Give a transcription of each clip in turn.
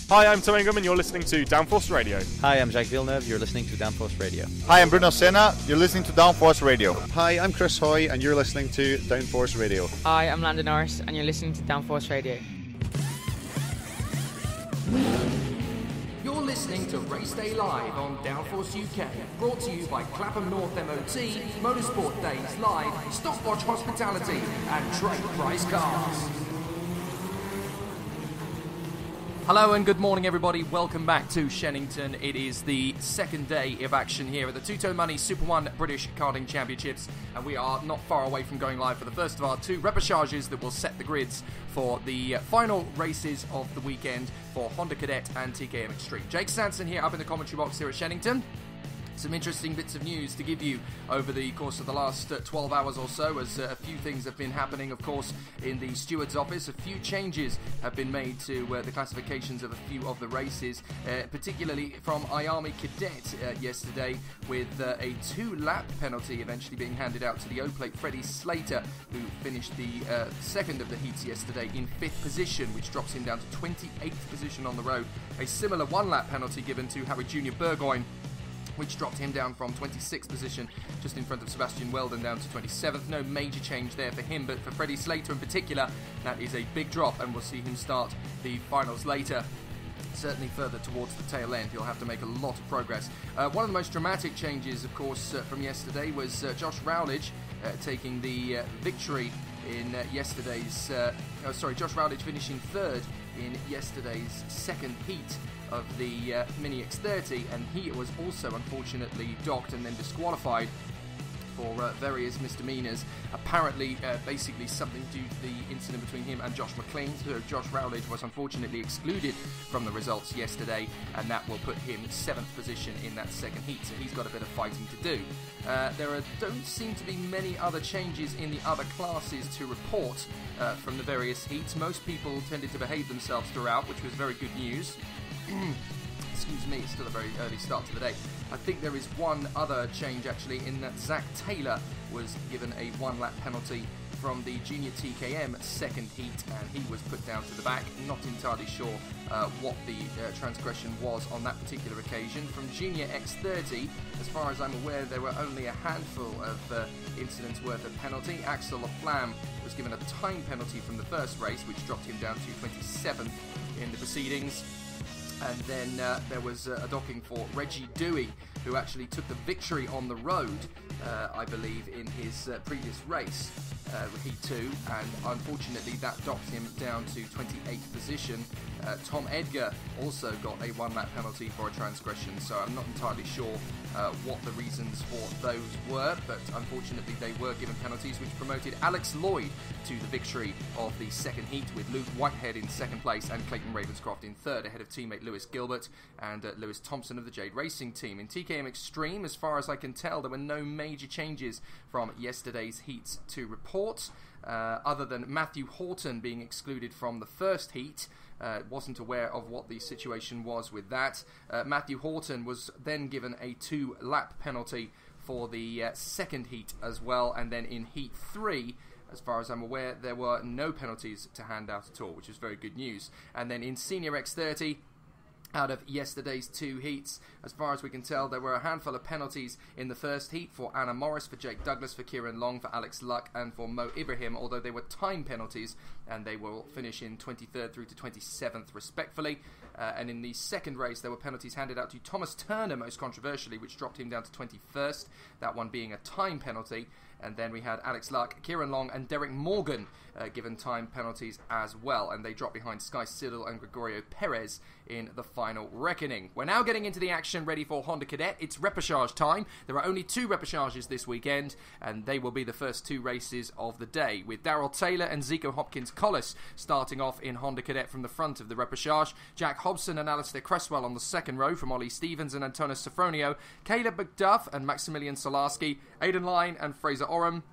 Hi, I'm Tom Ingham and you're listening to Downforce Radio. Hi, I'm Jacques Villeneuve, you're listening to Downforce Radio. Hi, I'm Bruno Senna, you're listening to Downforce Radio. Hi, I'm Chris Hoy and you're listening to Downforce Radio. Hi, I'm Landon Norris and you're listening to Downforce Radio. You're listening to Race Day Live on Downforce UK, brought to you by Clapham North MOT, Motorsport Days Live, Stopwatch Hospitality and Trade Price Cars. Hello and good morning everybody, welcome back to Shenington. It is the second day of action here at the Tuto Money Super 1 British Karting Championships, and we are not far away from going live for the first of our two Repecharges that will set the grids for the final races of the weekend for Honda Cadet and TKM Extreme. Jake Sanson here up in the commentary box here at Shenington. Some interesting bits of news to give you over the course of the last 12 hours or so, as a few things have been happening, of course, in the steward's office. A few changes have been made to the classifications of a few of the races, particularly from Miami Cadet yesterday, with a 2-lap penalty eventually being handed out to the O-Plate Freddie Slater, who finished the second of the heats yesterday in 5th position, which drops him down to 28th position on the road. A similar 1-lap penalty given to Harry Jr. Burgoyne, which dropped him down from 26th position, just in front of Sebastian Weldon, down to 27th. No major change there for him, but for Freddie Slater in particular, that is a big drop, and we'll see him start the finals later. Certainly further towards the tail end, he'll have to make a lot of progress. One of the most dramatic changes, of course, from yesterday was Josh Rowledge taking the victory in yesterday's... Josh Rowledge finishing third in yesterday's second heat of the Mini X30, and he was also unfortunately docked and then disqualified for various misdemeanors, apparently basically something due to the incident between him and Josh McLean. So Josh Rowledge was unfortunately excluded from the results yesterday, and that will put him 7th position in that second heat, so he's got a bit of fighting to do. Don't seem to be many other changes in the other classes to report from the various heats. Most people tended to behave themselves throughout, which was very good news. Excuse me, it's still a very early start to the day. I think there is one other change actually, in that Zach Taylor was given a 1-lap penalty from the Junior TKM second heat, and he was put down to the back. Not entirely sure what the transgression was on that particular occasion. From Junior X30, as far as I'm aware, there were only a handful of incidents worth of penalty. Axel Laflamme was given a time penalty from the first race, which dropped him down to 27th in the proceedings. And then there was a docking for Reggie Dewey, who actually took the victory on the road, I believe, in his previous race, Heat 2, and unfortunately that docked him down to 28th position. Tom Edgar also got a 1-lap penalty for a transgression, so I'm not entirely sure what the reasons for those were, but unfortunately they were given penalties, which promoted Alex Lloyd to the victory of the second heat, with Luke Whitehead in second place and Clayton Ravenscroft in third, ahead of teammate Lewis Gilbert and Lewis Thompson of the Jade Racing team. In TKM Extreme, as far as I can tell, there were no major changes from yesterday's heats to report, other than Matthew Horton being excluded from the first heat. Wasn't aware of what the situation was with that. Matthew Horton was then given a 2-lap penalty for the second heat as well, and then in Heat 3, as far as I'm aware, there were no penalties to hand out at all, which is very good news. And then in Senior X30, out of yesterday's two heats, as far as we can tell, there were a handful of penalties in the first heat for Anna Morris, for Jake Douglas, for Kieran Long, for Alex Luck, and for Mo Ibrahim, although they were time penalties, and they will finish in 23rd through to 27th respectfully. And in the second race, there were penalties handed out to Thomas Turner, most controversially, which dropped him down to 21st, that one being a time penalty. And then we had Alex Luck, Kieran Long, and Derek Morgan given time penalties as well, and they dropped behind Sky Siddle and Gregorio Perez in the final reckoning. We're now getting into the action, ready for Honda Cadet. It's Repecharge time. There are only 2 Repecharges this weekend, and they will be the first 2 races of the day, with Darrell Taylor and Zico Hopkins-Collis starting off in Honda Cadet from the front of the Repecharge. Jack Hobson and Alistair Cresswell on the second row from Ollie Stevens and Antonis Sofronio. Caleb McDuff and Maximilian Solarski. Aidan Lyne and Fraser Oram.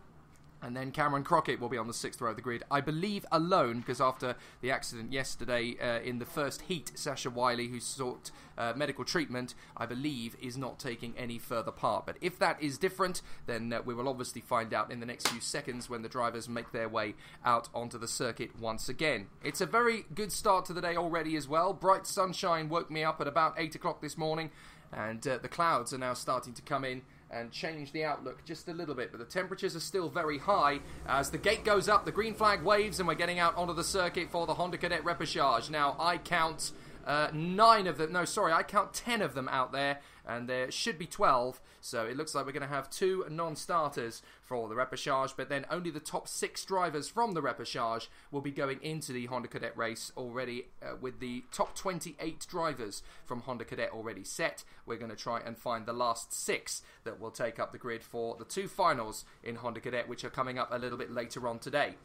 And then Cameron Crockett will be on the 6th row of the grid, I believe alone, because after the accident yesterday in the first heat, Sasha Wiley, who sought medical treatment, I believe is not taking any further part. But if that is different, then we will obviously find out in the next few seconds when the drivers make their way out onto the circuit once again. It's a very good start to the day already as well. Bright sunshine woke me up at about 8 o'clock this morning, and the clouds are now starting to come in and change the outlook just a little bit, but the temperatures are still very high. As the gate goes up, the green flag waves, and we're getting out onto the circuit for the Honda Cadet Repechage. Now, I count 9 of them, no, sorry, I count 10 of them out there, and there should be 12, so it looks like we're going to have 2 non-starters for the Repechage, but then only the top 6 drivers from the Repechage will be going into the Honda Cadet race already, with the top 28 drivers from Honda Cadet already set. We're going to try and find the last 6 that will take up the grid for the 2 finals in Honda Cadet, which are coming up a little bit later on today.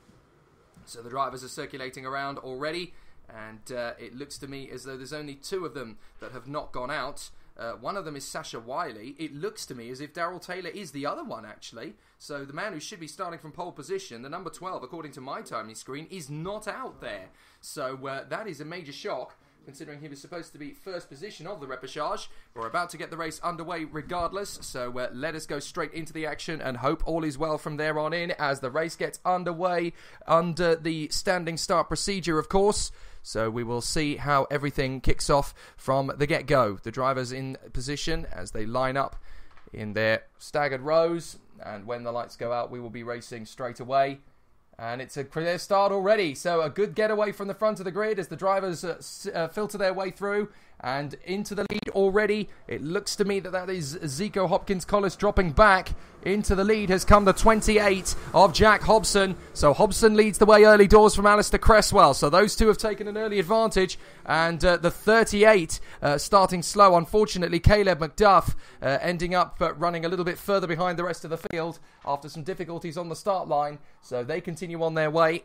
So the drivers are circulating around already, and it looks to me as though there's only 2 of them that have not gone out. One of them is Sasha Wiley. It looks to me as if Daryl Taylor is the other one, actually. So the man who should be starting from pole position, the number 12, according to my timing screen, is not out there. So that is a major shock, considering he was supposed to be first position of the Repechage. We're about to get the race underway regardless, so let us go straight into the action and hope all is well from there on in as the race gets underway under the standing start procedure, of course. So we will see how everything kicks off from the get-go. The drivers in position as they line up in their staggered rows, and when the lights go out we will be racing straight away. And it's a clear start already, so a good getaway from the front of the grid as the drivers filter their way through and into the lead already. It looks to me that is Zico Hopkins-Collis dropping back. Into the lead has come the 28 of Jack Hobson. So Hobson leads the way early doors from Alistair Cresswell. So those two have taken an early advantage. And the 38 starting slow. Unfortunately, Caleb McDuff ending up running a little bit further behind the rest of the field after some difficulties on the start line. So they continue on their way.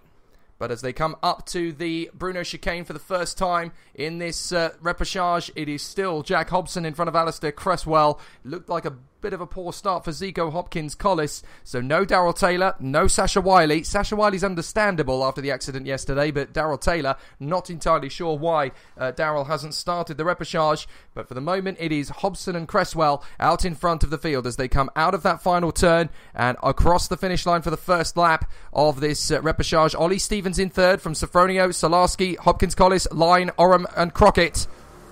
But as they come up to the Bruno chicane for the first time in this Repechage, it is still Jack Hobson in front of Alistair Cresswell. Looked like a bit of a poor start for Zico Hopkins-Collis. So no Daryl Taylor, no Sasha Wiley. Sasha Wiley's understandable after the accident yesterday, but Daryl Taylor, not entirely sure why Daryl hasn't started the Repechage. But for the moment, it is Hobson and Cresswell out in front of the field as they come out of that final turn and across the finish line for the first lap of this Repechage. Ollie Stevens in third from Sofronio, Solarski, Hopkins-Collis, Line, Oram and Crockett,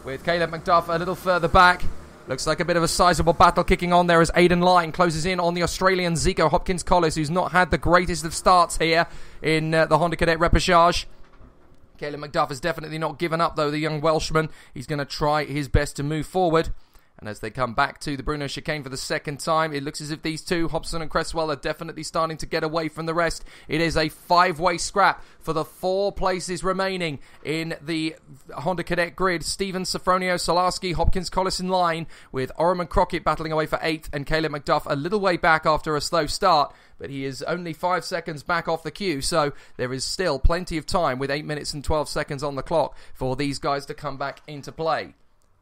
with Caleb McDuff a little further back. Looks like a bit of a sizable battle kicking on there as Aidan Line closes in on the Australian Zico Hopkins-Collis, who's not had the greatest of starts here in the Honda Cadet Repechage. Caleb McDuff has definitely not given up, though, the young Welshman. He's going to try his best to move forward. And as they come back to the Bruno chicane for the second time, it looks as if these two, Hobson and Cresswell, are definitely starting to get away from the rest. It is a 5-way scrap for the 4 places remaining in the Honda Cadet grid. Stevens, Sofronio, Solarski, Hopkins-Collis in line, with Oram and Crockett battling away for 8th, and Caleb McDuff a little way back after a slow start. But he is only 5 seconds back off the queue, so there is still plenty of time with 8 minutes and 12 seconds on the clock for these guys to come back into play.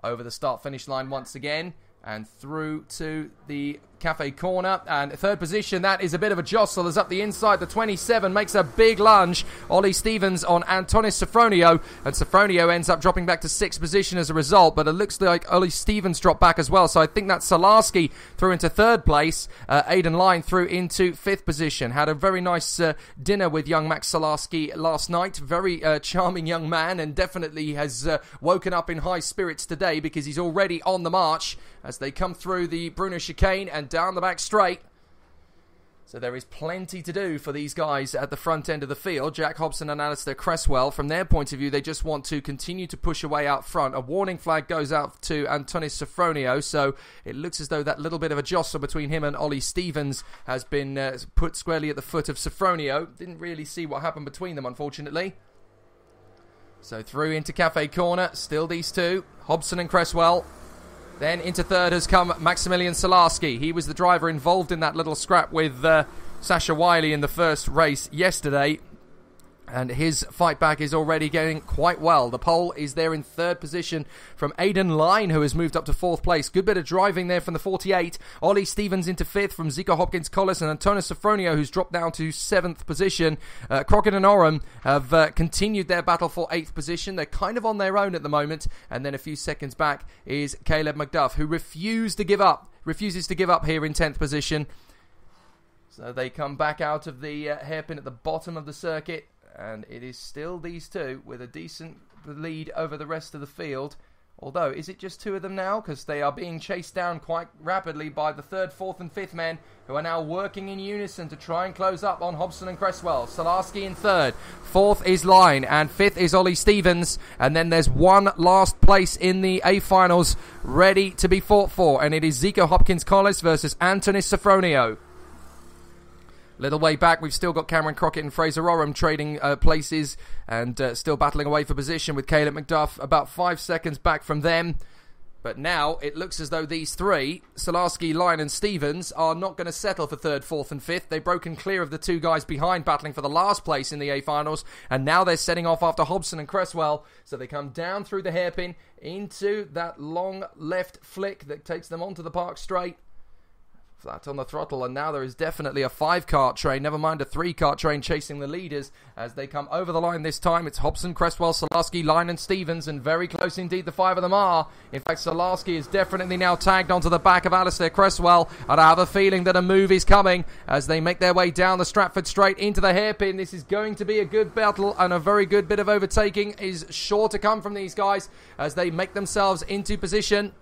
Over the start-finish line once again, and through to the cafe corner, and third position, that is a bit of a jostle as up the inside, the 27 makes a big lunge. Ollie Stevens on Antonis Sofronio, and Sofronio ends up dropping back to 6th position as a result, but it looks like Ollie Stevens dropped back as well, so I think that Solarski through into 3rd place. Aidan Line through into 5th position. Had a very nice dinner with young Max Solarski last night. Very charming young man, and definitely has woken up in high spirits today because he's already on the march as they come through the Bruno chicane and down the back straight. So there is plenty to do for these guys at the front end of the field. Jack Hobson and Alistair Cresswell, from their point of view, they just want to continue to push away out front. A warning flag goes out to Antonis Sofronio, so it looks as though that little bit of a jostle between him and Ollie Stevens has been put squarely at the foot of Sofronio. Didn't really see what happened between them, unfortunately. So through into Cafe Corner, still these two, Hobson and Cresswell. Then into 3rd has come Maximilian Solarski. He was the driver involved in that little scrap with Sasha Wiley in the first race yesterday. And his fight back is already going quite well. The pole is there in third position from Aidan Line, who has moved up to fourth place. Good bit of driving there from the 48. Ollie Stevens into fifth from Zico Hopkins-Collis and Antonis Sofronio, who's dropped down to seventh position. Crockett and Oram have continued their battle for eighth position. They're kind of on their own at the moment. And then a few seconds back is Caleb McDuff, who refuses to give up here in 10th position. So they come back out of the hairpin at the bottom of the circuit. And it is still these two with a decent lead over the rest of the field. Although, is it just two of them now? Because they are being chased down quite rapidly by the third, fourth and fifth men, who are now working in unison to try and close up on Hobson and Cresswell. Salarski in third. Fourth is Line. And fifth is Ollie Stevens. And then there's one last place in the A-finals ready to be fought for. And it is Zico Hopkins-Collis versus Antonis Sofronio. Little way back, we've still got Cameron Crockett and Fraser Oram trading places and still battling away for position with Caleb McDuff about 5 seconds back from them. But now it looks as though these three, Salarski, Line and Stevens, are not going to settle for third, fourth and fifth. They've broken clear of the two guys behind battling for the last place in the A-finals. And now they're setting off after Hobson and Cresswell. So they come down through the hairpin into that long left flick that takes them onto the park straight. Flat on the throttle, and now there is definitely a 5-kart train, never mind a 3-kart train chasing the leaders as they come over the line this time. It's Hobson, Cresswell, Salarski, Line and Stevens, and very close indeed the 5 of them are. In fact, Salarski is definitely now tagged onto the back of Alistair Cresswell, and I have a feeling that a move is coming as they make their way down the Stratford Straight into the hairpin. This is going to be a good battle, and a very good bit of overtaking is sure to come from these guys as they make themselves into position.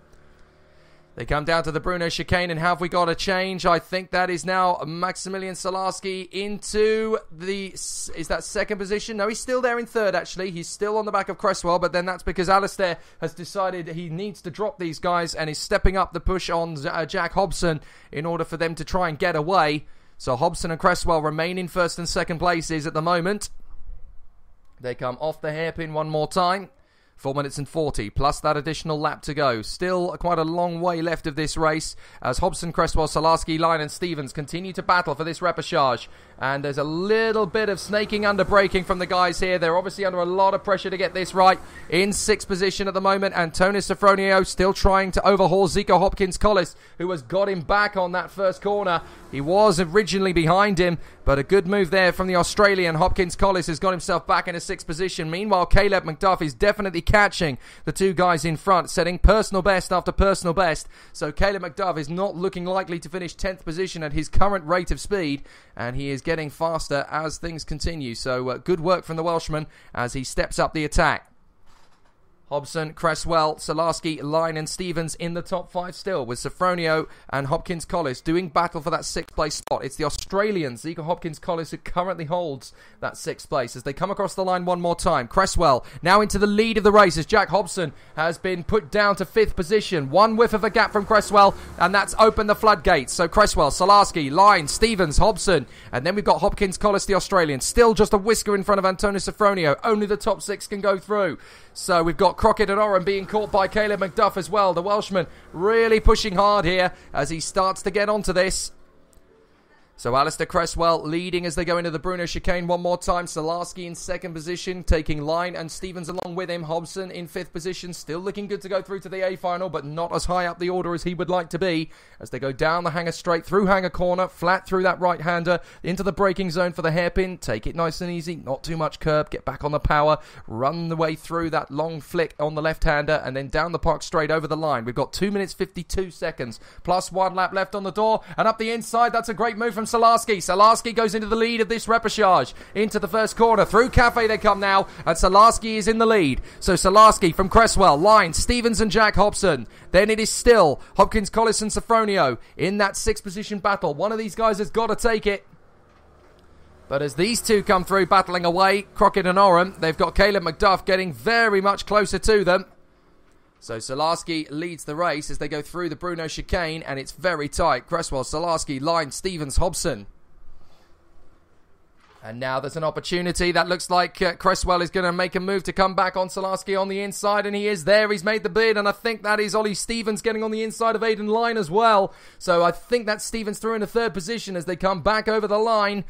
They come down to the Bruno chicane, and have we got a change? I think that is now Maximilian Salarski into the... Is that second position? No, he's still there in third, actually. He's still on the back of Cresswell, but then that's because Alistair has decided he needs to drop these guys and is stepping up the push on Jack Hobson in order for them to try and get away. So Hobson and Cresswell remain in first and second places at the moment. They come off the hairpin one more time. 4 minutes and 40, plus that additional lap to go. Still quite a long way left of this race as Hobson, Cresswell, Salarski, Line and Stevens continue to battle for this repechage. And there's a little bit of snaking under braking from the guys here. They're obviously under a lot of pressure to get this right. In sixth position at the moment, Antonis Sofronio still trying to overhaul Zico Hopkins-Collis, who has got him back on that first corner. He was originally behind him, but a good move there from the Australian. Hopkins-Collis has got himself back in a sixth position. Meanwhile, Caleb McDuff is definitely catching the two guys in front, setting personal best after personal best. So Caleb McDuff is not looking likely to finish 10th position at his current rate of speed, and he is getting faster as things continue. So good work from the Welshman as he steps up the attack. Hobson, Cresswell, Salarski, Line and Stevens in the top 5 still, with Sofronio and Hopkins-Collis doing battle for that 6th place spot. It's the Australian Zico Hopkins-Collis who currently holds that 6th place as they come across the line one more time. Cresswell now into the lead of the race as Jack Hobson has been put down to 5th position. One whiff of a gap from Cresswell, and that's opened the floodgates. So Cresswell, Salarski, Line, Stevens, Hobson, and then we've got Hopkins-Collis, the Australian, still just a whisker in front of Antonis Sofronio. Only the top 6 can go through. So we've got Crockett and Oram being caught by Caleb McDuff as well. The Welshman really pushing hard here as he starts to get onto this. So Alistair Cresswell leading as they go into the Bruno chicane one more time. Salarski in 2nd position, taking Line and Stevens along with him. Hobson in 5th position, still looking good to go through to the A-final, but not as high up the order as he would like to be. As they go down the hanger straight, through hanger corner, flat through that right-hander, into the braking zone for the hairpin. Take it nice and easy, not too much curb, get back on the power, run the way through that long flick on the left-hander, and then down the park straight over the line. We've got 2 minutes 52 seconds, plus 1 lap left on the door, and up the inside, that's a great move from Salarski. Salarski goes into the lead of this repechage. Into the first corner. Through Cafe they come now. And Salarski is in the lead. So Salarski from Cresswell, Line, Stevens and Jack Hobson. Then it is still Hopkins-Collis and Sofronio in that 6th position battle. One of these guys has got to take it. But as these two come through battling away, Crockett and Oram, they've got Caleb McDuff getting very much closer to them. So Salarski leads the race as they go through the Bruno chicane, and it's very tight. Cresswell, Salarski, Line, Stevens, Hobson. And now there's an opportunity. That looks like Cresswell is going to make a move to come back on Salarski on the inside, and he is there. He's made the bid, and I think that is Ollie Stevens getting on the inside of Aidan Line as well. So I think that's Stevens through into 3rd position as they come back over the line.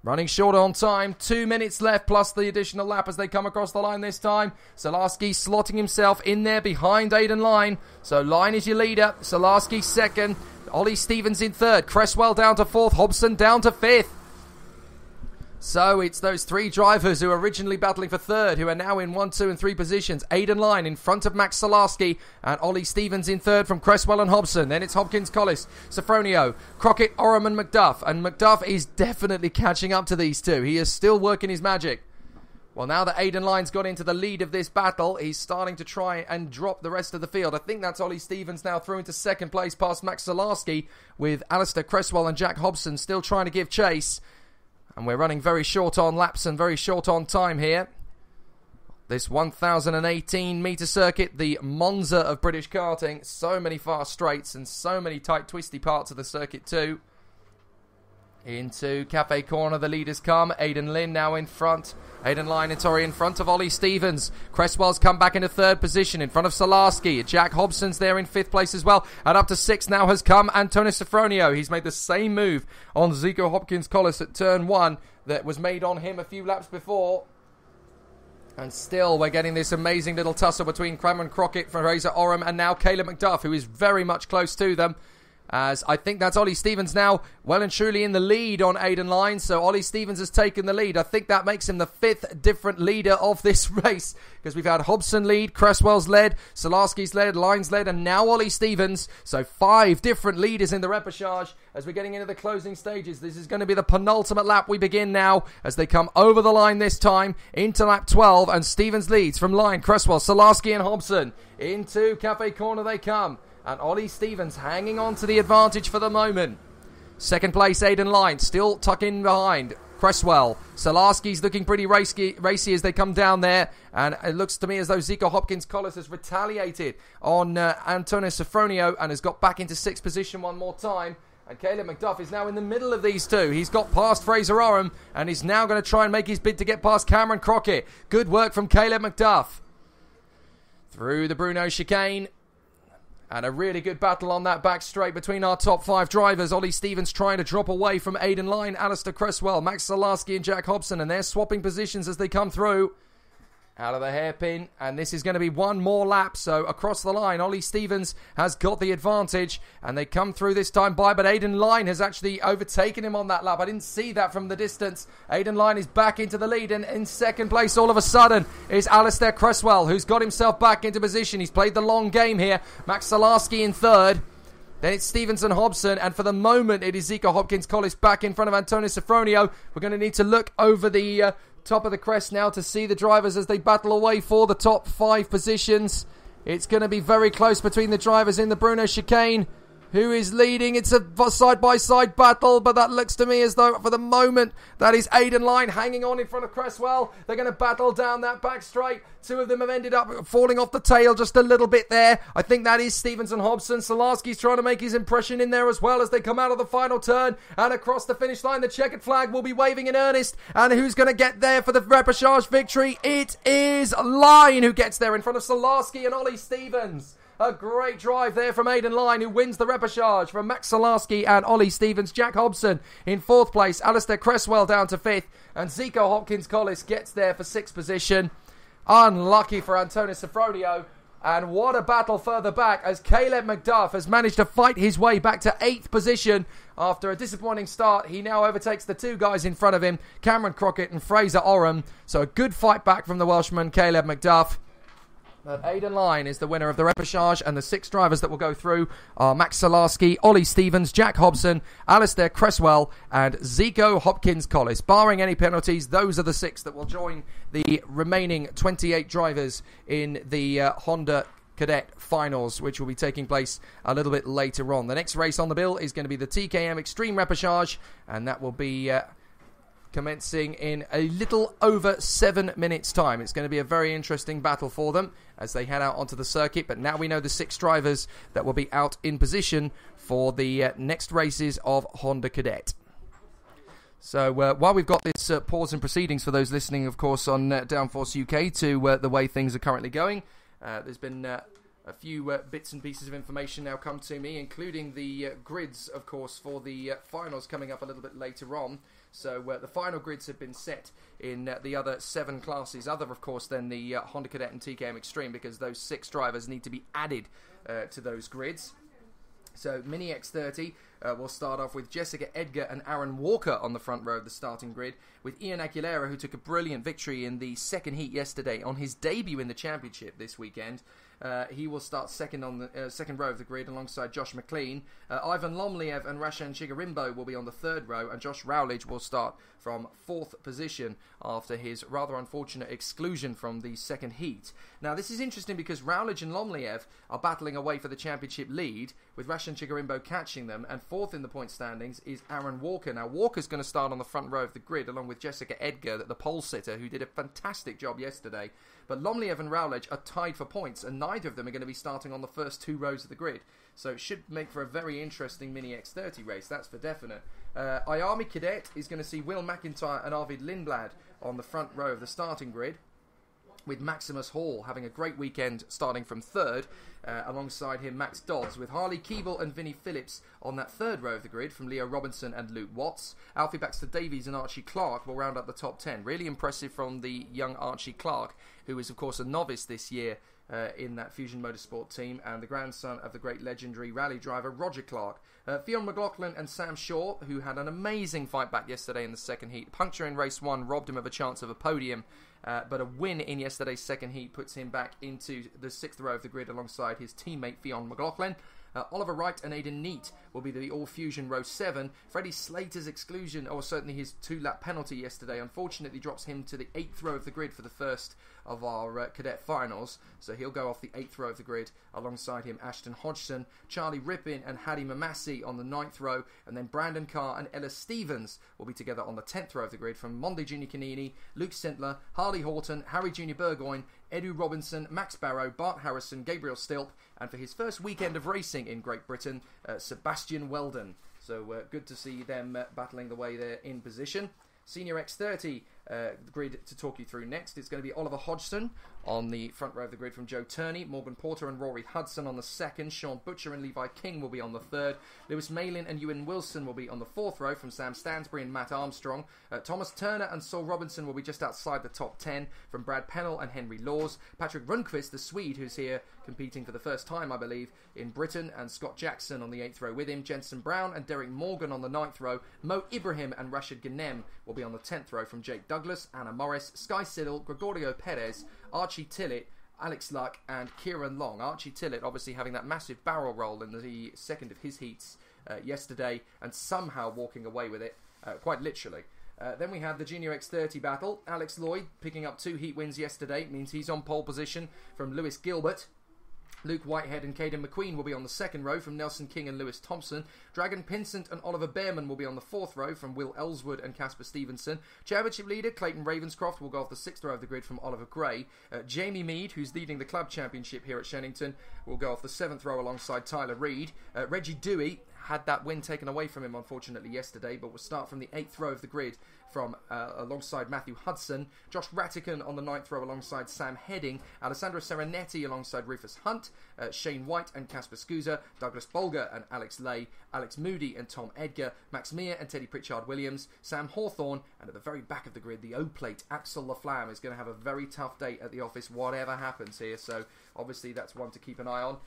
Running short on time, 2 minutes left plus the additional lap as they come across the line this time. Salarski slotting himself in there behind Aidan Line. So Line is your leader, Salarski second, Ollie Stevens in third, Cresswell down to fourth, Hobson down to fifth. So it's those three drivers who were originally battling for third who are now in 1, 2 and 3 positions. Aidan Line in front of Max Salarski and Ollie Stevens in third from Cresswell and Hobson. Then it's Hopkins, Collis, Sofronio, Crockett, Oram and McDuff. And McDuff is definitely catching up to these two. He is still working his magic. Well, now that Aidan Line's got into the lead of this battle, he's starting to try and drop the rest of the field. I think that's Ollie Stevens now through into second place past Max Salarski with Alistair Cresswell and Jack Hobson still trying to give chase. And we're running very short on laps and very short on time here. This 1,018 metre circuit, the Monza of British karting. So many fast straights and so many tight twisty parts of the circuit too. Into Cafe Corner, the leaders come. Aidan Lynn now in front. Aidan Line and Tori in front of Ollie Stevens. Cresswell's come back into third position in front of Salarski. Jack Hobson's there in fifth place as well. And up to sixth now has come Antonio Sofronio. He's made the same move on Zico Hopkins Collis at turn 1 that was made on him a few laps before. And still we're getting this amazing little tussle between Cameron Crockett, Fraser Oram and now Caleb McDuff, who is very much close to them. As I think that's Ollie Stevens now well and truly in the lead on Aidan Line. So Ollie Stevens has taken the lead. I think that makes him the 5th different leader of this race. Because we've had Hobson lead, Cresswell's led, Salarski's led, Line's led, and now Ollie Stevens. So 5 different leaders in the repechage as we're getting into the closing stages. This is going to be the penultimate lap we begin now as they come over the line this time into lap 12. And Stevens leads from Line, Cresswell, Salarski and Hobson. Into Cafe Corner they come. And Ollie Stevens hanging on to the advantage for the moment. Second place, Aidan Line, still tucking behind Cresswell. Salarski's looking pretty racy as they come down there. And it looks to me as though Zico Hopkins Collis has retaliated on Antonio Sofronio and has got back into 6th position one more time. And Caleb McDuff is now in the middle of these two. He's got past Fraser Oram and he's now going to try and make his bid to get past Cameron Crockett. Good work from Caleb McDuff. Through the Bruno chicane. And a really good battle on that back straight between our top 5 drivers. Ollie Stevens trying to drop away from Aidan Line, Alistair Cresswell, Max Salarski and Jack Hobson. And they're swapping positions as they come through. Out of the hairpin. And this is going to be one more lap. So across the line, Ollie Stevens has got the advantage. And they come through this time by. But Aidan Line has actually overtaken him on that lap. I didn't see that from the distance. Aidan Line is back into the lead. And in second place all of a sudden is Alistair Cresswell, who's got himself back into position. He's played the long game here. Max Salarski in third. Then it's Stevens and Hobson, and for the moment it is Zico Hopkins Collis back in front of Antonio Sofronio. We're going to need to look over the top of the crest now to see the drivers as they battle away for the top 5 positions. It's going to be very close between the drivers in the Bruno chicane. Who is leading? It's a side-by-side battle, but that looks to me as though for the moment that is Aidan Line hanging on in front of Cresswell. They're going to battle down that back straight. 2 of them have ended up falling off the tail just a little bit there. I think that is Stevens and Hobson. Salarski's trying to make his impression in there as well as they come out of the final turn. And across the finish line, the checkered flag will be waving in earnest. And who's going to get there for the repechage victory? It is Line who gets there in front of Salarski and Ollie Stevens. A great drive there from Aidan Line, who wins the repechage from Max Salarski and Ollie Stevens. Jack Hobson in 4th place. Alistair Cresswell down to 5th. And Zico Hopkins Collis gets there for 6th position. Unlucky for Antonio Sofronio. And what a battle further back as Caleb McDuff has managed to fight his way back to 8th position. After a disappointing start, he now overtakes the 2 guys in front of him, Cameron Crockett and Fraser Oram. So a good fight back from the Welshman, Caleb McDuff. But Aidan Line is the winner of the repechage, and the 6 drivers that will go through are Max Salarski, Ollie Stevens, Jack Hobson, Alistair Cresswell, and Zico Hopkins Collis. Barring any penalties, those are the 6 that will join the remaining 28 drivers in the Honda Cadet Finals, which will be taking place a little bit later on. The next race on the bill is going to be the TKM Extreme Repechage, and that will be commencing in a little over 7 minutes' time. It's going to be a very interesting battle for them as they head out onto the circuit. But now we know the 6 drivers that will be out in position for the next races of Honda Cadet. So while we've got this pause in proceedings for those listening, of course, on Downforce UK to the way things are currently going, there's been a few bits and pieces of information now come to me, including the grids, of course, for the finals coming up a little bit later on. So the final grids have been set in the other 7 classes, other of course than the Honda Cadet and TKM Extreme, because those 6 drivers need to be added to those grids. So Mini X30 will start off with Jessica Edgar and Aaron Walker on the front row of the starting grid, with Ian Aguilera, who took a brilliant victory in the second heat yesterday on his debut in the championship this weekend. He will start second on the second row of the grid alongside Josh McLean. Ivan Lomliev and Rashan Chigarimbo will be on the third row, and Josh Rowledge will start from 4th position after his rather unfortunate exclusion from the second heat. Now this is interesting because Rowledge and Lomliev are battling away for the championship lead, with Rashan Chigarimbo catching them, and 4th in the point standings is Aaron Walker. Now Walker's going to start on the front row of the grid along with Jessica Edgar, the pole sitter, who did a fantastic job yesterday. But Lomliev and Rowledge are tied for points, and neither of them are going to be starting on the first 2 rows of the grid. So it should make for a very interesting Mini X30 race, that's for definite. Iami Cadet is going to see Will McIntyre and Arvid Lindblad on the front row of the starting grid, with Maximus Hall having a great weekend starting from 3rd, alongside him Max Dodds, with Harley Keeble and Vinnie Phillips on that 3rd row of the grid from Leo Robinson and Luke Watts. Alfie Baxter Davies and Archie Clark will round up the top 10. Really impressive from the young Archie Clark, who is of course a novice this year in that Fusion Motorsport team, and the grandson of the great legendary rally driver Roger Clark. Fionn McLaughlin and Sam Shaw, who had an amazing fight back yesterday in the second heat. Puncture in race 1 robbed him of a chance of a podium, but a win in yesterday's second heat puts him back into the 6th row of the grid alongside his teammate Fionn McLaughlin. Oliver Wright and Aidan Neat will be the all-fusion row 7. Freddie Slater's exclusion, or certainly his 2-lap penalty yesterday, unfortunately drops him to the 8th row of the grid for the first of our cadet finals. So he'll go off the 8th row of the grid alongside him Ashton Hodgson, Charlie Rippin and Hadi Mamassi on the 9th row, and then Brandon Carr and Ella Stevens will be together on the 10th row of the grid from Monde Junior Canini, Luke Sintler, Harley Horton, Harry Junior Burgoyne, Edu Robinson, Max Barrow, Bart Harrison, Gabriel Stilp, and for his first weekend of racing in Great Britain, Sebastian Weldon. So good to see them battling the way there in position. Senior X30 grid to talk you through next. It's going to be Oliver Hodgson on the front row of the grid from Joe Turney, Morgan Porter and Rory Hudson on the 2nd, Sean Butcher and Levi King will be on the 3rd, Lewis Malin and Ewan Wilson will be on the 4th row from Sam Stansbury and Matt Armstrong, Thomas Turner and Saul Robinson will be just outside the top 10 from Brad Pennell and Henry Laws, Patrick Rundqvist, the Swede, who's here competing for the first time I believe in Britain, and Scott Jackson on the 8th row with him, Jensen Brown and Derek Morgan on the 9th row, Mo Ibrahim and Rashid Ghanem will be on the 10th row from Jake Douglas, Anna Morris, Sky Siddle, Gregorio Perez, Archie Tillett, Alex Luck and Kieran Long. Archie Tillett obviously having that massive barrel roll in the second of his heats yesterday, and somehow walking away with it, quite literally. Then we have the Junior X30 battle. Alex Lloyd picking up 2 heat wins yesterday, means he's on pole position from Lewis Gilbert. Luke Whitehead and Caden McQueen will be on the 2nd row from Nelson King and Lewis Thompson. Dragon Pinsent and Oliver Behrman will be on the 4th row from Will Ellswood and Casper Stevenson. Championship leader Clayton Ravenscroft will go off the 6th row of the grid from Oliver Gray. Jamie Mead, who's leading the club championship here at Shenington, will go off the 7th row alongside Tyler Reid. Reggie Dewey had that win taken away from him unfortunately yesterday, but will start from the 8th row of the grid from alongside Matthew Hudson. Josh Rattican on the 9th row alongside Sam Heading. Alessandro Serenetti alongside Rufus Hunt. Shane White and Casper Scusa. Douglas Bolger and Alex Lay. Alex Moody and Tom Edgar. Max Mear and Teddy Pritchard Williams. Sam Hawthorne, and at the very back of the grid, the O-Plate, Axel Laflamme is going to have a very tough day at the office whatever happens here, so obviously that's one to keep an eye on.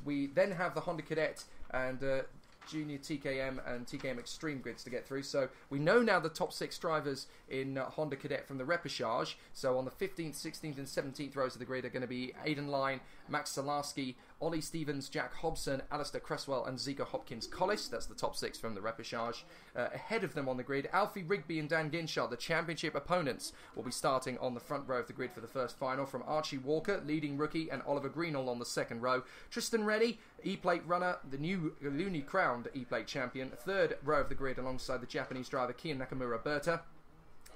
We then have the Honda Cadet and Junior TKM and TKM Extreme grids to get through. So we know now the top 6 drivers in Honda Cadet from the Repechage. So on the 15th, 16th and 17th rows of the grid are going to be Aidan Line, Max Salarski, Ollie Stevens, Jack Hobson, Alistair Cresswell and Zika Hopkins-Collis. That's the top 6 from the Repechage. Ahead of them on the grid, Alfie Rigby and Dan Ginshard, the championship opponents, will be starting on the front row of the grid for the first final from Archie Walker, leading rookie, and Oliver Greenall on the 2nd row. Tristan Reddy, E-Plate runner, the newly crowned E-Plate champion, 3rd row of the grid alongside the Japanese driver Kian Nakamura Berta.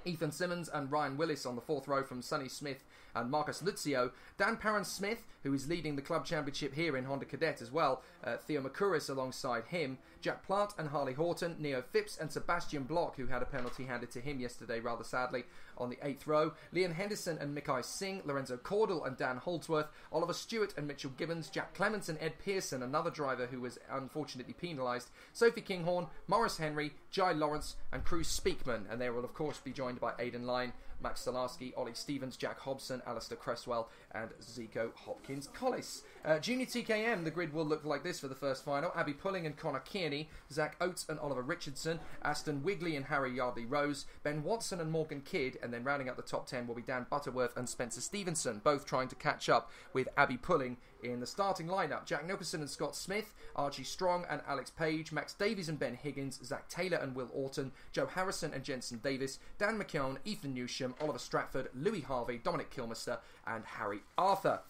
Ethan Simmons and Ryan Willis on the 4th row from Sonny Smith and Marcus Luzio. Dan Parent-Smith, who is leading the club championship here in Honda Cadet as well. Theo Makuris alongside him. Jack Plant and Harley Horton. Neo Phipps and Sebastian Bloch, who had a penalty handed to him yesterday rather sadly on the 8th row. Leon Henderson and Mikai Singh. Lorenzo Cordell and Dan Holdsworth. Oliver Stewart and Mitchell Gibbons. Jack Clements and Ed Pearson, another driver who was unfortunately penalised. Sophie Kinghorn, Morris Henry, Jai Lawrence and Cruz Speakman. And they will of course be joined by Aidan Lyne, Max Stalarski, Ollie Stevens, Jack Hobson, Alistair Cresswell and Zico Hopkins-Collis. Junior TKM, the grid will look like this for the first final. Abby Pulling and Connor Kearney, Zach Oates and Oliver Richardson, Aston Wigley and Harry Yardley-Rose, Ben Watson and Morgan Kidd, and then rounding out the top 10 will be Dan Butterworth and Spencer Stevenson, both trying to catch up with Abby Pulling in the starting lineup. Jack Nicholson and Scott Smith, Archie Strong and Alex Page, Max Davies and Ben Higgins, Zach Taylor and Will Orton, Joe Harrison and Jensen Davis, Dan McKeown, Ethan Newsham, Oliver Stratford, Louis Harvey, Dominic Kilmister and Harry Arthur.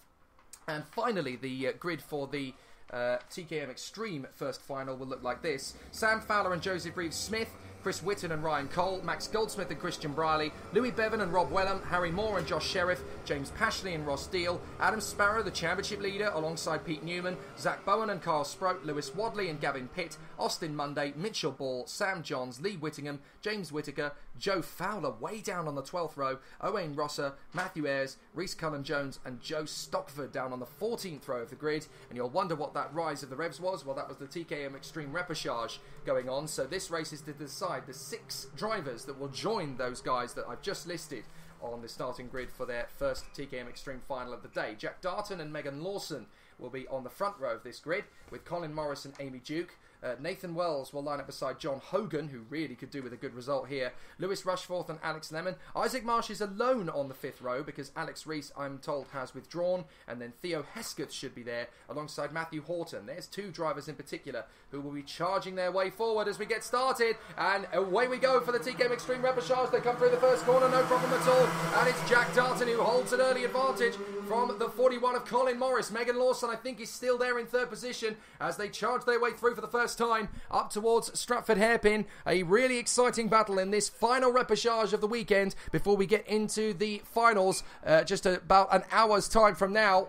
And finally, the grid for the TKM Extreme first final will look like this. Sam Fowler and Joseph Reeves-Smith, Chris Whitten and Ryan Cole, Max Goldsmith and Christian Briley, Louis Bevan and Rob Wellham, Harry Moore and Josh Sheriff, James Pashley and Ross Deal, Adam Sparrow, the championship leader, alongside Pete Newman, Zach Bowen and Carl Sprout, Lewis Wadley and Gavin Pitt, Austin Monday, Mitchell Ball, Sam Johns, Lee Whittingham, James Whittaker, Joe Fowler way down on the 12th row, Owain Rosser, Matthew Ayres, Reese Cullen-Jones and Joe Stockford down on the 14th row of the grid. And you'll wonder what that rise of the revs was. Well, that was the TKM Extreme Repecharge going on. So this race is to decide the 6 drivers that will join those guys that I've just listed on the starting grid for their first TKM Extreme final of the day. Jack Darton and Megan Lawson will be on the front row of this grid, with Colin Morris and Amy Duke. Nathan Wells will line up beside John Hogan, who really could do with a good result here. Lewis Rushforth and Alex Lemon. Isaac Marsh is alone on the 5th row because Alex Reese, I'm told, has withdrawn. And then Theo Hesketh should be there alongside Matthew Horton. There's 2 drivers in particular who will be charging their way forward as we get started. And away we go for the TKM Extreme Repecharge. They come through the first corner, no problem at all. And it's Jack Darton who holds an early advantage from the 41 of Colin Morris. Megan Lawson, I think, is still there in 3rd position as they charge their way through for the first time up towards Stratford Hairpin. A really exciting battle in this final repechage of the weekend before we get into the finals just about an hour's time from now.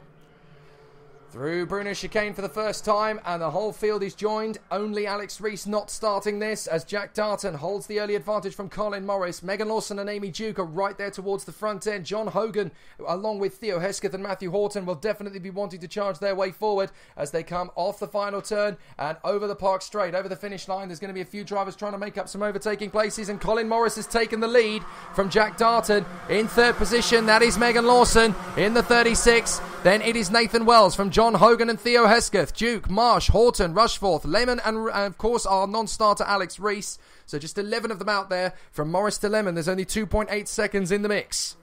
Through Bruno Chicane for the first time, and the whole field is joined. Only Alex Reese not starting this, as Jack Darton holds the early advantage from Colin Morris. Megan Lawson and Amy Duke are right there towards the front end. John Hogan, along with Theo Hesketh and Matthew Horton, will definitely be wanting to charge their way forward as they come off the final turn and over the park straight, over the finish line. There's going to be a few drivers trying to make up some overtaking places, and Colin Morris has taken the lead from Jack Darton. In 3rd position, that is Megan Lawson in the 36. Then it is Nathan Wells from John Hogan and Theo Hesketh, Duke, Marsh, Horton, Rushforth, Lemon, and of course our non-starter Alex Reese. So just 11 of them out there from Morris to Lemon. There's only 2.8 seconds in the mix.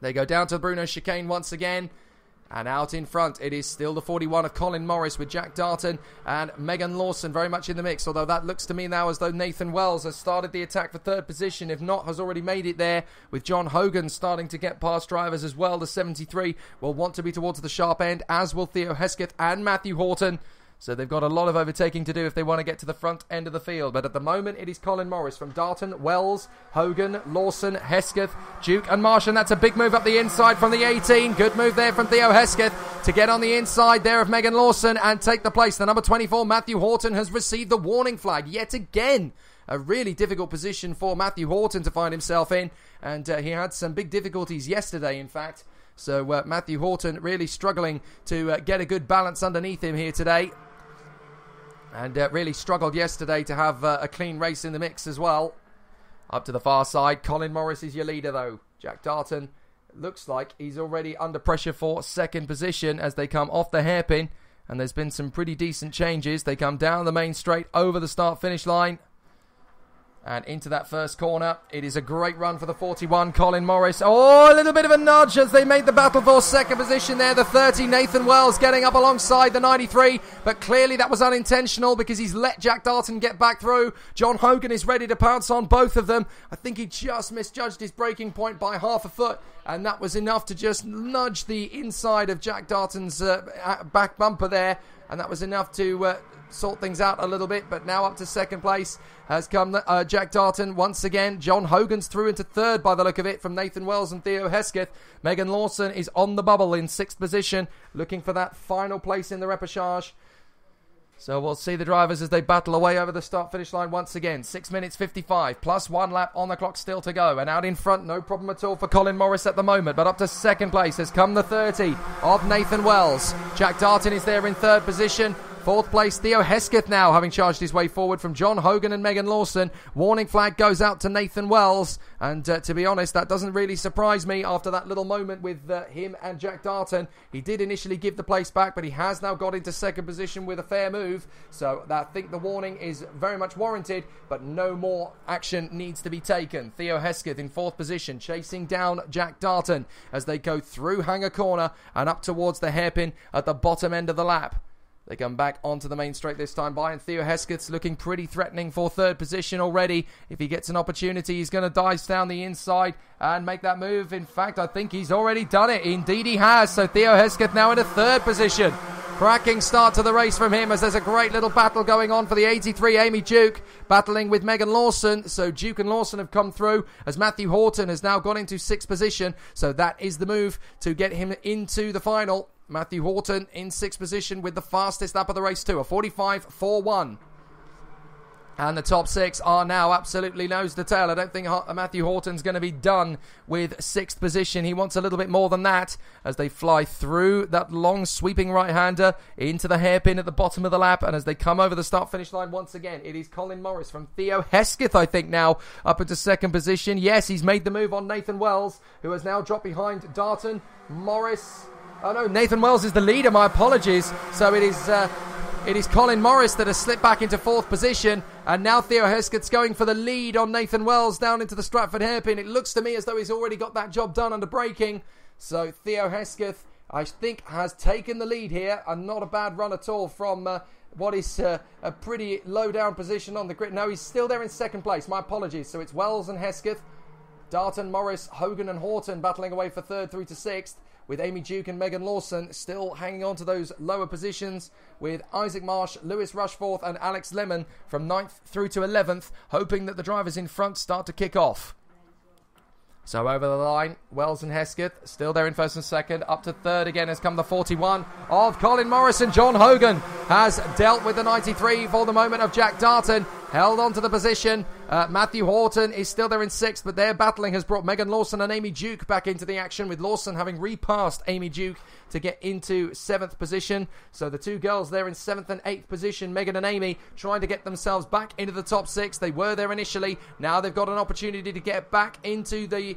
They go down to Bruno Chicane once again. And out in front, it is still the 41 of Colin Morris with Jack Darton and Megan Lawson very much in the mix. Although that looks to me now as though Nathan Wells has started the attack for 3rd position. If not, has already made it there, with John Hogan starting to get past drivers as well. The 73 will want to be towards the sharp end, as will Theo Hesketh and Matthew Horton. So they've got a lot of overtaking to do if they want to get to the front end of the field. But at the moment, it is Colin Morris from Darton, Wells, Hogan, Lawson, Hesketh, Duke and Marsh. And that's a big move up the inside from the 18. Good move there from Theo Hesketh to get on the inside there of Megan Lawson and take the place. The number 24, Matthew Horton, has received the warning flag yet again. A really difficult position for Matthew Horton to find himself in. And he had some big difficulties yesterday, in fact. So Matthew Horton really struggling to get a good balance underneath him here today. And really struggled yesterday to have a clean race in the mix as well. Up to the far side, Colin Morris is your leader though. Jack Darton looks like he's already under pressure for 2nd position as they come off the hairpin. And there's been some pretty decent changes. They come down the main straight over the start-finish line. And into that first corner. It is a great run for the 41, Colin Morris. Oh, a little bit of a nudge as they made the battle for 2nd position there. The 30, Nathan Wells, getting up alongside the 93. But clearly that was unintentional because he's let Jack Darton get back through. John Hogan is ready to pounce on both of them. I think he just misjudged his braking point by half a foot. and that was enough to just nudge the inside of Jack Darton's back bumper there, and that was enough to sort things out a little bit. But now up to second place has come Jack Darton once again. John Hogan's through into third by the look of it from Nathan Wells and Theo Hesketh. Megan Lawson is on the bubble in sixth position, looking for that final place in the repechage. So we'll see the drivers as they battle away over the start-finish line once again. 6 minutes 55, plus 1 lap on the clock still to go. And out in front, no problem at all for Colin Morris at the moment. But up to second place has come the 30 of Nathan Wells. Jack Darton is there in third position. Fourth place, Theo Hesketh now, having charged his way forward from John Hogan and Megan Lawson. Warning flag goes out to Nathan Wells. And to be honest, that doesn't really surprise me after that little moment with him and Jack Darton. He did initially give the place back, but he has now got into second position with a fair move. So I think the warning is very much warranted, but no more action needs to be taken. Theo Hesketh in fourth position, chasing down Jack Darton as they go through Hanger Corner and up towards the hairpin at the bottom end of the lap. They come back onto the main straight this time by, and Theo Hesketh's looking pretty threatening for third position already. If he gets an opportunity, he's going to dice down the inside and make that move. In fact, I think he's already done it. Indeed he has. So Theo Hesketh now into third position. Cracking start to the race from him as there's a great little battle going on for the 83 Amy Duke, battling with Megan Lawson. So Duke and Lawson have come through as Matthew Horton has now gone into sixth position. So that is the move to get him into the final. Matthew Horton in sixth position with the fastest lap of the race too, a 45.41. And the top six are now absolutely nose to tail. I don't think Matthew Horton's going to be done with sixth position. He wants a little bit more than that as they fly through that long sweeping right-hander into the hairpin at the bottom of the lap. And as they come over the start-finish line once again, it is Colin Morris from Theo Hesketh, I think, now up into second position. Yes, he's made the move on Nathan Wells, who has now dropped behind Darton. Morris... Oh no, Nathan Wells is the leader, my apologies. So it is Colin Morris that has slipped back into fourth position. And now Theo Hesketh's going for the lead on Nathan Wells down into the Stratford hairpin. It looks to me as though he's already got that job done under braking. So Theo Hesketh, I think, has taken the lead here. And not a bad run at all from what is a pretty low down position on the grid. No, he's still there in second place. My apologies. So it's Wells and Hesketh, Darton, Morris, Hogan and Horton battling away for third through to sixth, with Amy Duke and Megan Lawson still hanging on to those lower positions, with Isaac Marsh, Lewis Rushforth and Alex Lemon from 9th through to 11th, hoping that the drivers in front start to kick off. So over the line, Wells and Hesketh still there in first and second. Up to third again has come the 41 of Colin Morris, and John Hogan has dealt with the 93 for the moment of Jack Darton. Held on to the position. Matthew Horton is still there in sixth, but their battling has brought Megan Lawson and Amy Duke back into the action, with Lawson having repassed Amy Duke to get into seventh position. So the two girls there in seventh and eighth position, Megan and Amy, trying to get themselves back into the top six. They were there initially. Now they've got an opportunity to get back into the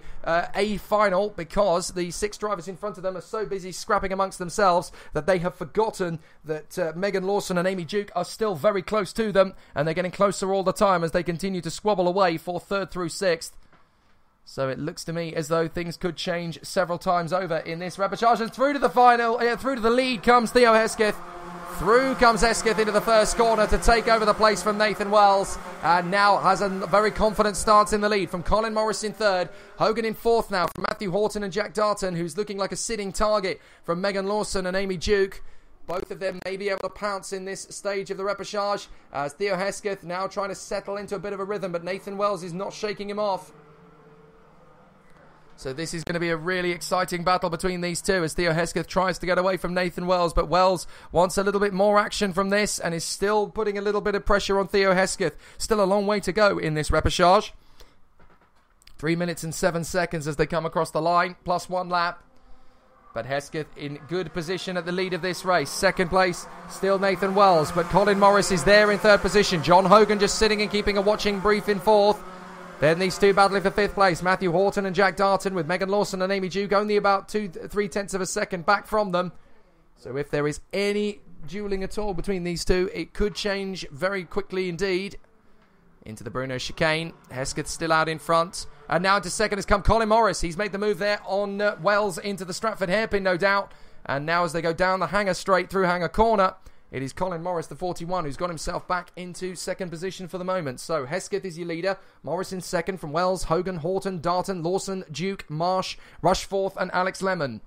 A final, because the six drivers in front of them are so busy scrapping amongst themselves that they have forgotten that Megan Lawson and Amy Duke are still very close to them, and they're getting closer all the time as they continue to squabble away for third through sixth. So it looks to me as though things could change several times over in this repechage. And through to the final, through to the lead comes Theo Hesketh. Through comes Hesketh into the first corner to take over the place from Nathan Wells. And now has a very confident stance in the lead from Colin Morris in third. Hogan in fourth now from Matthew Horton and Jack Darton, who's looking like a sitting target from Megan Lawson and Amy Duke. Both of them may be able to pounce in this stage of the repechage, as Theo Hesketh now trying to settle into a bit of a rhythm, but Nathan Wells is not shaking him off. So this is going to be a really exciting battle between these two as Theo Hesketh tries to get away from Nathan Wells, but Wells wants a little bit more action from this and is still putting a little bit of pressure on Theo Hesketh. Still a long way to go in this repechage. 3 minutes and 7 seconds as they come across the line, plus 1 lap. But Hesketh in good position at the lead of this race. Second place, still Nathan Wells, but Colin Morris is there in third position. John Hogan just sitting and keeping a watching brief in fourth. Then these two battling for fifth place. Matthew Horton and Jack Darton, with Megan Lawson and Amy Duke only about 3 tenths of a second back from them. So if there is any duelling at all between these two, it could change very quickly indeed. Into the Bruno chicane. Hesketh still out in front. And now into second has come Colin Morris. He's made the move there on Wells into the Stratford hairpin, no doubt. And now as they go down the hanger straight through Hanger Corner, It is Colin Morris, the 41, who's got himself back into second position for the moment. So Hesketh is your leader. Morris in second from Wells, Hogan, Horton, Darton, Lawson, Duke, Marsh, Rushforth and Alex Lemon.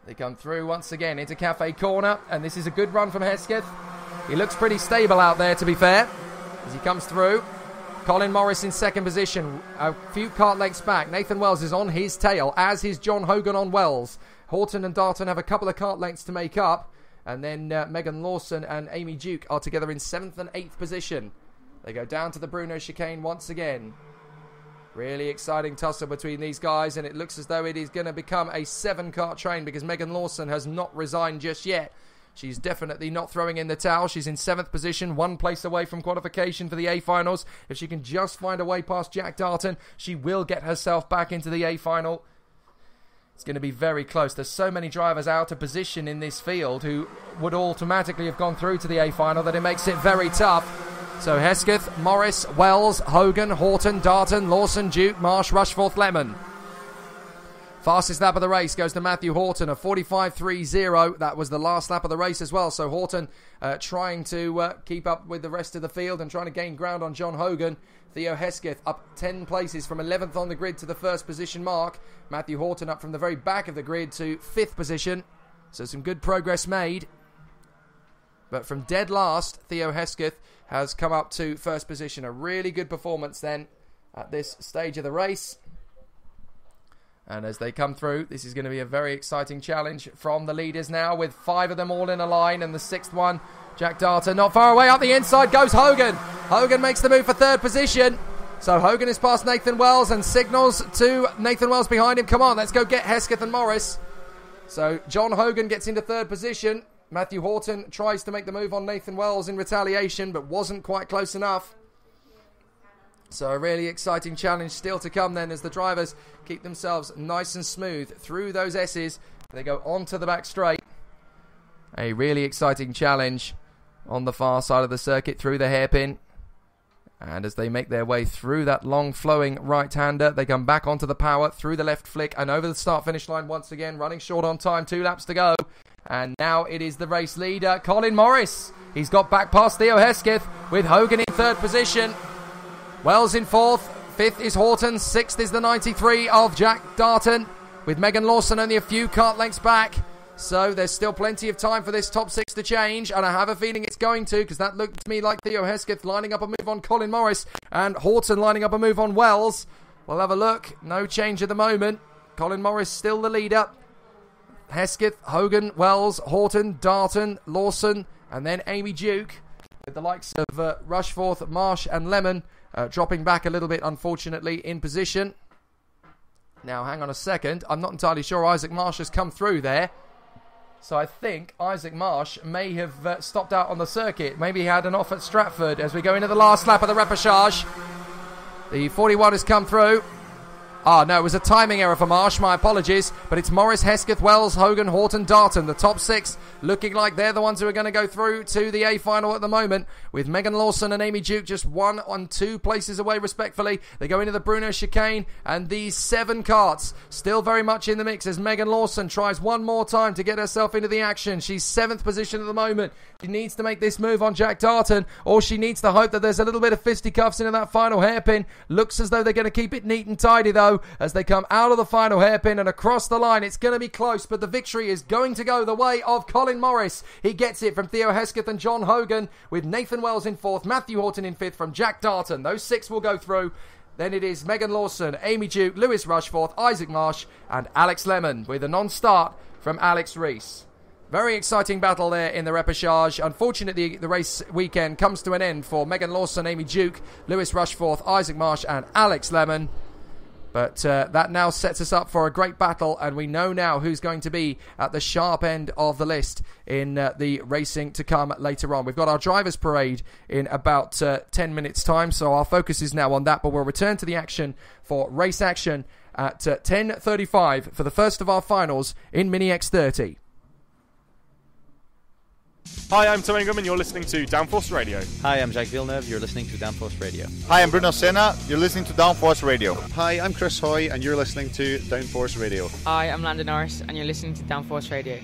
They come through once again into Cafe Corner, and this is a good run from Hesketh. He looks pretty stable out there, to be fair, as he comes through. Colin Morris in second position, a few kart lengths back. Nathan Wells is on his tail, as is John Hogan on Wells. Horton and Darton have a couple of kart lengths to make up, and then Megan Lawson and Amy Duke are together in 7th and 8th position. They go down to the Bruno chicane once again. Really exciting tussle between these guys, and it looks as though it is going to become a 7-kart train because Megan Lawson has not resigned just yet. She's definitely not throwing in the towel. She's in 7th position, 1 place away from qualification for the A-finals. If she can just find a way past Jack Darton, she will get herself back into the A-final. It's going to be very close. There's so many drivers out of position in this field who would automatically have gone through to the A-final that it makes it very tough. So Hesketh, Morris, Wells, Hogan, Horton, Darton, Lawson, Duke, Marsh, Rushforth, Lemon. Fastest lap of the race goes to Matthew Horton, a 45.30. That was the last lap of the race as well. So Horton trying to keep up with the rest of the field and trying to gain ground on John Hogan. Theo Hesketh up 10 places from 11th on the grid to the first position mark. Matthew Horton up from the very back of the grid to 5th position. So some good progress made. But from dead last, Theo Hesketh has come up to first position. A really good performance then at this stage of the race. And as they come through, this is going to be a very exciting challenge from the leaders now, with 5 of them all in a line, and the 6th one, Jack Darton, not far away. Up the inside goes Hogan. Hogan makes the move for 3rd position. So Hogan is past Nathan Wells and signals to Nathan Wells behind him. Come on, let's go get Hesketh and Morris. So John Hogan gets into 3rd position. Matthew Horton tries to make the move on Nathan Wells in retaliation, but wasn't quite close enough. So a really exciting challenge still to come then, as the drivers keep themselves nice and smooth through those S's. They go onto the back straight. A really exciting challenge on the far side of the circuit through the hairpin. And as they make their way through that long flowing right-hander, they come back onto the power through the left flick and over the start-finish line once again, running short on time, 2 laps to go. And now it is the race leader, Colin Morris. He's got back past Theo Hesketh with Hogan in 3rd position. Wells in 4th, 5th is Horton, 6th is the 93 of Jack Darton, with Megan Lawson only a few kart lengths back. So there's still plenty of time for this top 6 to change, and I have a feeling it's going to, because that looked to me like Theo Hesketh lining up a move on Colin Morris and Horton lining up a move on Wells. We'll have a look. No change at the moment. Colin Morris still the leader. Hesketh, Hogan, Wells, Horton, Darton, Lawson, and then Amy Duke, with the likes of Rushforth, Marsh and Lemon dropping back a little bit, unfortunately, in position. Now, hang on a second. I'm not entirely sure Isaac Marsh has come through there. So I think Isaac Marsh may have stopped out on the circuit. Maybe he had an off at Stratford as we go into the last lap of the repechage. The 41 has come through. Ah, no, it was a timing error for Marsh, my apologies. But it's Morris, Hesketh, Wells, Hogan, Horton, Darton. The top 6 looking like they're the ones who are going to go through to the A-final at the moment, with Megan Lawson and Amy Duke just 1 and 2 places away respectfully. They go into the Bruno chicane, and these 7 karts still very much in the mix as Megan Lawson tries one more time to get herself into the action. She's 7th position at the moment. She needs to make this move on Jack Darton, or she needs to hope that there's a little bit of fisticuffs into that final hairpin. Looks as though they're going to keep it neat and tidy though, as they come out of the final hairpin and across the line. It's going to be close, but the victory is going to go the way of Colin Morris. He gets it from Theo Hesketh and John Hogan, with Nathan Wells in 4th, Matthew Horton in 5th from Jack Darton. Those 6 will go through. Then it is Megan Lawson, Amy Duke, Lewis Rushforth, Isaac Marsh and Alex Lemon, with a non-start from Alex Rees. Very exciting battle there in the repechage. Unfortunately, the race weekend comes to an end for Megan Lawson, Amy Duke, Lewis Rushforth, Isaac Marsh and Alex Lemon. But that now sets us up for a great battle, and we know now who's going to be at the sharp end of the list in the racing to come later on. We've got our drivers' parade in about 10 minutes' time, so our focus is now on that, but we'll return to the action for race action at 10:35 for the first of our finals in Mini X30. Hi, I'm Tom Ingram and you're listening to Downforce Radio. Hi, I'm Jake Villeneuve. You're listening to Downforce Radio. Hi, I'm Bruno Senna. You're listening to Downforce Radio. Hi, I'm Chris Hoy, and you're listening to Downforce Radio. Hi, I'm Landon Norris, and you're listening to Downforce Radio.